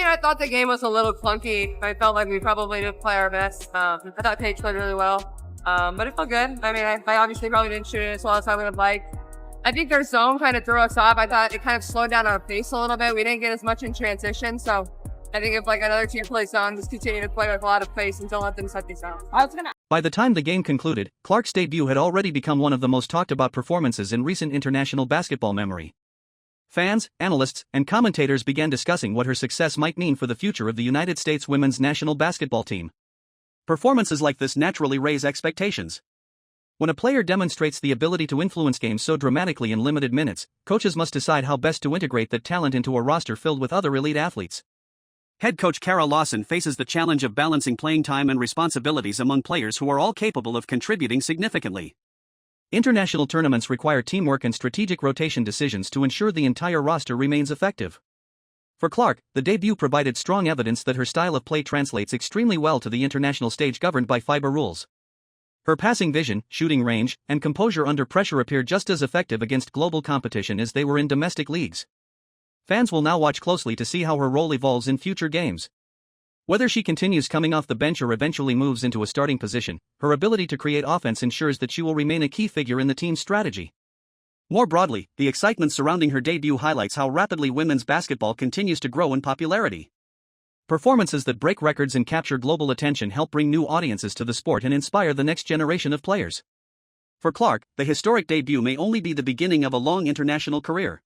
I thought the game was a little clunky. I felt like we probably didn't play our best. I thought Paige played really well, but it felt good. I mean, I obviously probably didn't shoot it as well as I would have liked. I think their zone kind of threw us off. I thought it kind of slowed down our pace a little bit. We didn't get as much in transition, so I think if like another team plays zone, just continue to play with a lot of pace and don't let them set these out. By the time the game concluded, Clark's debut had already become one of the most talked about performances in recent international basketball memory. Fans, analysts, and commentators began discussing what her success might mean for the future of the United States women's national basketball team. Performances like this naturally raise expectations. When a player demonstrates the ability to influence games so dramatically in limited minutes, coaches must decide how best to integrate that talent into a roster filled with other elite athletes. Head coach Kara Lawson faces the challenge of balancing playing time and responsibilities among players who are all capable of contributing significantly. International tournaments require teamwork and strategic rotation decisions to ensure the entire roster remains effective. For Clark, the debut provided strong evidence that her style of play translates extremely well to the international stage governed by FIBA rules. Her passing vision, shooting range, and composure under pressure appear just as effective against global competition as they were in domestic leagues. Fans will now watch closely to see how her role evolves in future games. Whether she continues coming off the bench or eventually moves into a starting position, her ability to create offense ensures that she will remain a key figure in the team's strategy. More broadly, the excitement surrounding her debut highlights how rapidly women's basketball continues to grow in popularity. Performances that break records and capture global attention help bring new audiences to the sport and inspire the next generation of players. For Clark, the historic debut may only be the beginning of a long international career.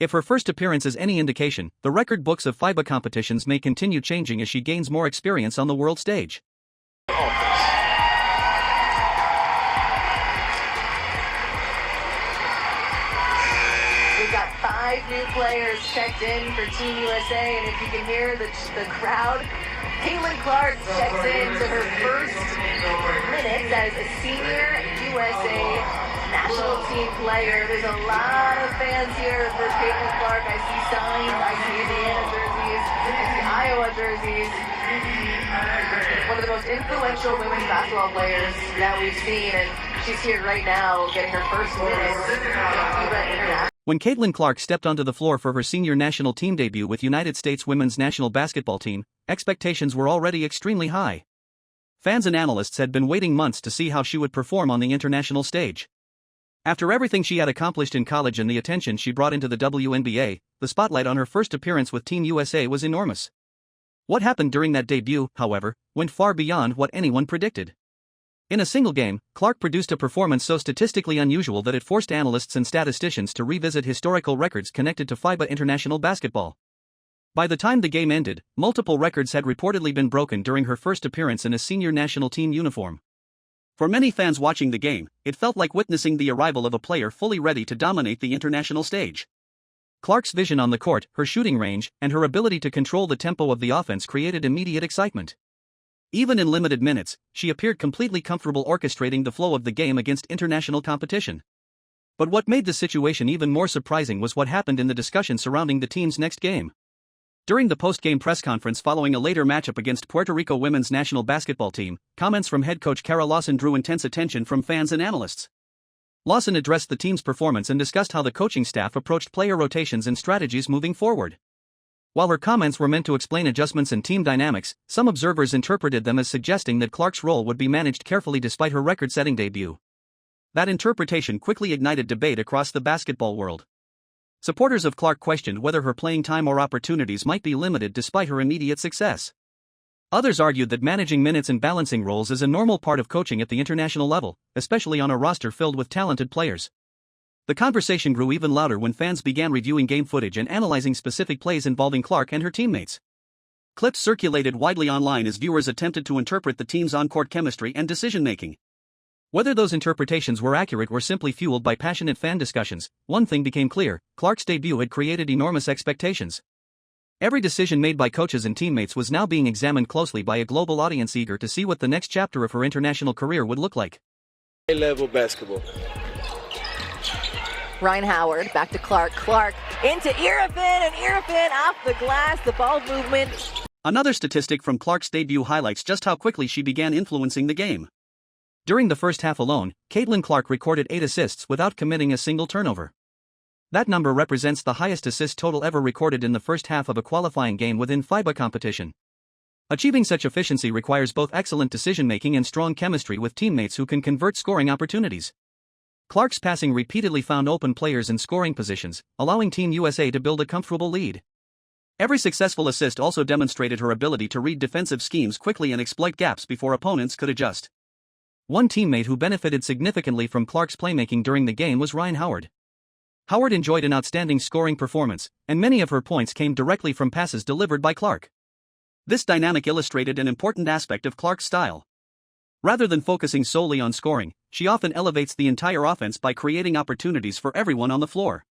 If her first appearance is any indication, the record books of FIBA competitions may continue changing as she gains more experience on the world stage. We've got 5 new players checked in for Team USA, and if you can hear the crowd, Caitlin Clark checks in to her first minutes as a senior USA national team player. There's a lot of fans here for Caitlin Clark. I see signs, I see Indiana jerseys, I see Iowa jerseys. One of the most influential women's basketball players that we've seen, and she's here right now getting her first minutes in FIBA International. When Caitlin Clark stepped onto the floor for her senior national team debut with United States women's national basketball team, expectations were already extremely high. Fans and analysts had been waiting months to see how she would perform on the international stage. After everything she had accomplished in college and the attention she brought into the WNBA, the spotlight on her first appearance with Team USA was enormous. What happened during that debut, however, went far beyond what anyone predicted. In a single game, Clark produced a performance so statistically unusual that it forced analysts and statisticians to revisit historical records connected to FIBA international basketball. By the time the game ended, multiple records had reportedly been broken during her first appearance in a senior national team uniform. For many fans watching the game, it felt like witnessing the arrival of a player fully ready to dominate the international stage. Clark's vision on the court, her shooting range, and her ability to control the tempo of the offense created immediate excitement. Even in limited minutes, she appeared completely comfortable orchestrating the flow of the game against international competition. But what made the situation even more surprising was what happened in the discussion surrounding the team's next game. During the post-game press conference following a later matchup against Puerto Rico women's national basketball team, comments from head coach Kara Lawson drew intense attention from fans and analysts. Lawson addressed the team's performance and discussed how the coaching staff approached player rotations and strategies moving forward. While her comments were meant to explain adjustments and team dynamics, some observers interpreted them as suggesting that Clark's role would be managed carefully despite her record-setting debut. That interpretation quickly ignited debate across the basketball world. Supporters of Clark questioned whether her playing time or opportunities might be limited despite her immediate success. Others argued that managing minutes and balancing roles is a normal part of coaching at the international level, especially on a roster filled with talented players. The conversation grew even louder when fans began reviewing game footage and analyzing specific plays involving Clark and her teammates. Clips circulated widely online as viewers attempted to interpret the team's on-court chemistry and decision-making. Whether those interpretations were accurate or simply fueled by passionate fan discussions, one thing became clear: Clark's debut had created enormous expectations. Every decision made by coaches and teammates was now being examined closely by a global audience eager to see what the next chapter of her international career would look like. A-level basketball. Ryan Howard, back to Clark. Clark into Irfin, and Irfin off the glass, the ball movement. Another statistic from Clark's debut highlights just how quickly she began influencing the game. During the first half alone, Caitlin Clark recorded 8 assists without committing a single turnover. That number represents the highest assist total ever recorded in the first half of a qualifying game within FIBA competition. Achieving such efficiency requires both excellent decision-making and strong chemistry with teammates who can convert scoring opportunities. Clark's passing repeatedly found open players in scoring positions, allowing Team USA to build a comfortable lead. Every successful assist also demonstrated her ability to read defensive schemes quickly and exploit gaps before opponents could adjust. One teammate who benefited significantly from Clark's playmaking during the game was Ryan Howard. Howard enjoyed an outstanding scoring performance, and many of her points came directly from passes delivered by Clark. This dynamic illustrated an important aspect of Clark's style. Rather than focusing solely on scoring, she often elevates the entire offense by creating opportunities for everyone on the floor.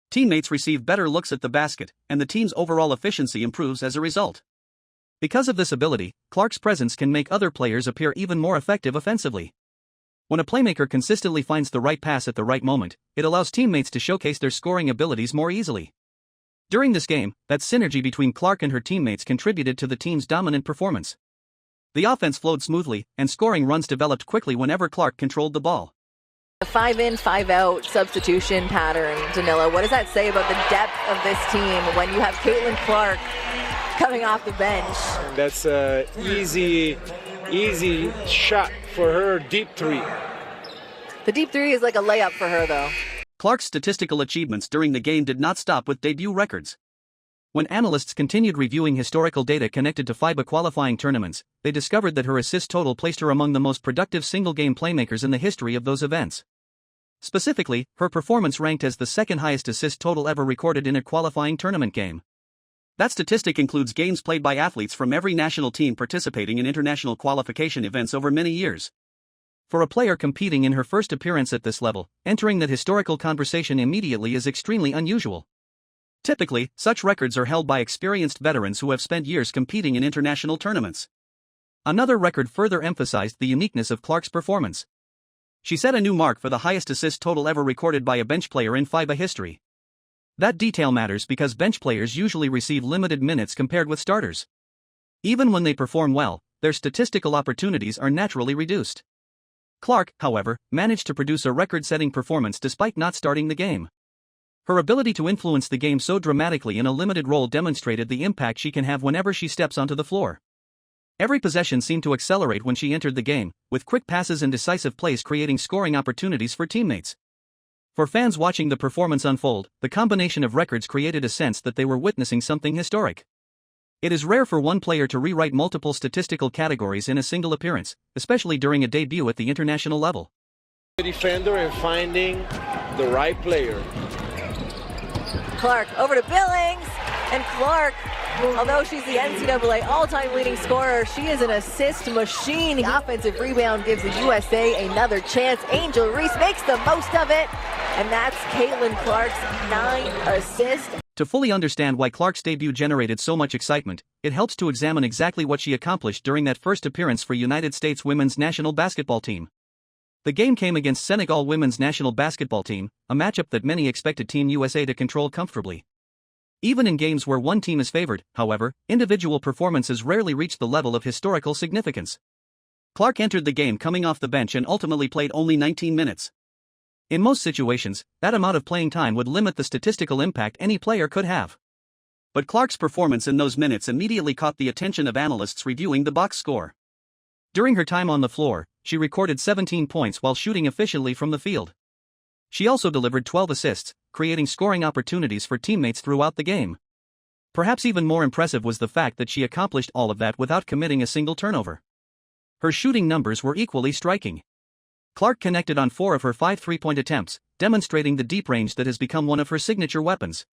Teammates receive better looks at the basket, and the team's overall efficiency improves as a result. Because of this ability, Clark's presence can make other players appear even more effective offensively. When a playmaker consistently finds the right pass at the right moment, it allows teammates to showcase their scoring abilities more easily. During this game, that synergy between Clark and her teammates contributed to the team's dominant performance. The offense flowed smoothly, and scoring runs developed quickly whenever Clark controlled the ball. A 5-in, 5-out substitution pattern, Danilo. What does that say about the depth of this team when you have Caitlin Clark coming off the bench? That's an easy shot for her deep three. The deep three is like a layup for her, though. Clark's statistical achievements during the game did not stop with debut records. When analysts continued reviewing historical data connected to FIBA qualifying tournaments, they discovered that her assist total placed her among the most productive single-game playmakers in the history of those events. Specifically, her performance ranked as the second highest assist total ever recorded in a qualifying tournament game. That statistic includes games played by athletes from every national team participating in international qualification events over many years. For a player competing in her first appearance at this level, entering that historical conversation immediately is extremely unusual. Typically, such records are held by experienced veterans who have spent years competing in international tournaments. Another record further emphasized the uniqueness of Clark's performance. She set a new mark for the highest assist total ever recorded by a bench player in FIBA history. That detail matters because bench players usually receive limited minutes compared with starters. Even when they perform well, their statistical opportunities are naturally reduced. Clark, however, managed to produce a record-setting performance despite not starting the game. Her ability to influence the game so dramatically in a limited role demonstrated the impact she can have whenever she steps onto the floor. Every possession seemed to accelerate when she entered the game, with quick passes and decisive plays creating scoring opportunities for teammates. For fans watching the performance unfold, the combination of records created a sense that they were witnessing something historic. It is rare for one player to rewrite multiple statistical categories in a single appearance, especially during a debut at the international level. The defender and finding the right player. Clark over to Billings, and Clark, although she's the NCAA all-time leading scorer, she is an assist machine. The offensive rebound gives the USA another chance. Angel Reese makes the most of it, and that's Caitlin Clark's 9 assists. To fully understand why Clark's debut generated so much excitement, it helps to examine exactly what she accomplished during that first appearance for United States women's national basketball team. The game came against Senegal women's national basketball team, a matchup that many expected Team USA to control comfortably. Even in games where one team is favored, however, individual performances rarely reach the level of historical significance. Clark entered the game coming off the bench and ultimately played only 19 minutes. In most situations, that amount of playing time would limit the statistical impact any player could have. But Clark's performance in those minutes immediately caught the attention of analysts reviewing the box score. During her time on the floor, she recorded 17 points while shooting efficiently from the field. She also delivered 12 assists, creating scoring opportunities for teammates throughout the game. Perhaps even more impressive was the fact that she accomplished all of that without committing a single turnover. Her shooting numbers were equally striking. Clark connected on 4 of her 5 three-point attempts, demonstrating the deep range that has become one of her signature weapons.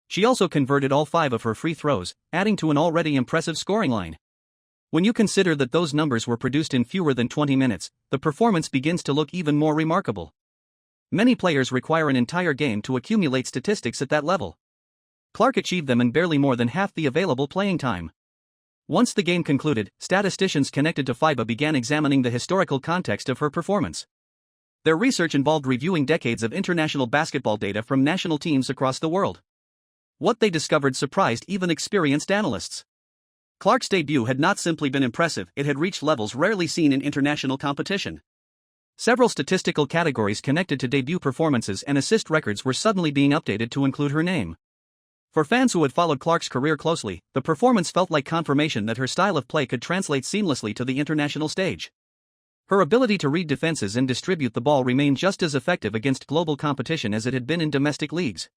She also converted all 5 of her free throws, adding to an already impressive scoring line. When you consider that those numbers were produced in fewer than 20 minutes, the performance begins to look even more remarkable. Many players require an entire game to accumulate statistics at that level. Clark achieved them in barely more than half the available playing time. Once the game concluded, statisticians connected to FIBA began examining the historical context of her performance. Their research involved reviewing decades of international basketball data from national teams across the world. What they discovered surprised even experienced analysts. Clark's debut had not simply been impressive, it had reached levels rarely seen in international competition. Several statistical categories connected to debut performances and assist records were suddenly being updated to include her name. For fans who had followed Clark's career closely, the performance felt like confirmation that her style of play could translate seamlessly to the international stage. Her ability to read defenses and distribute the ball remained just as effective against global competition as it had been in domestic leagues.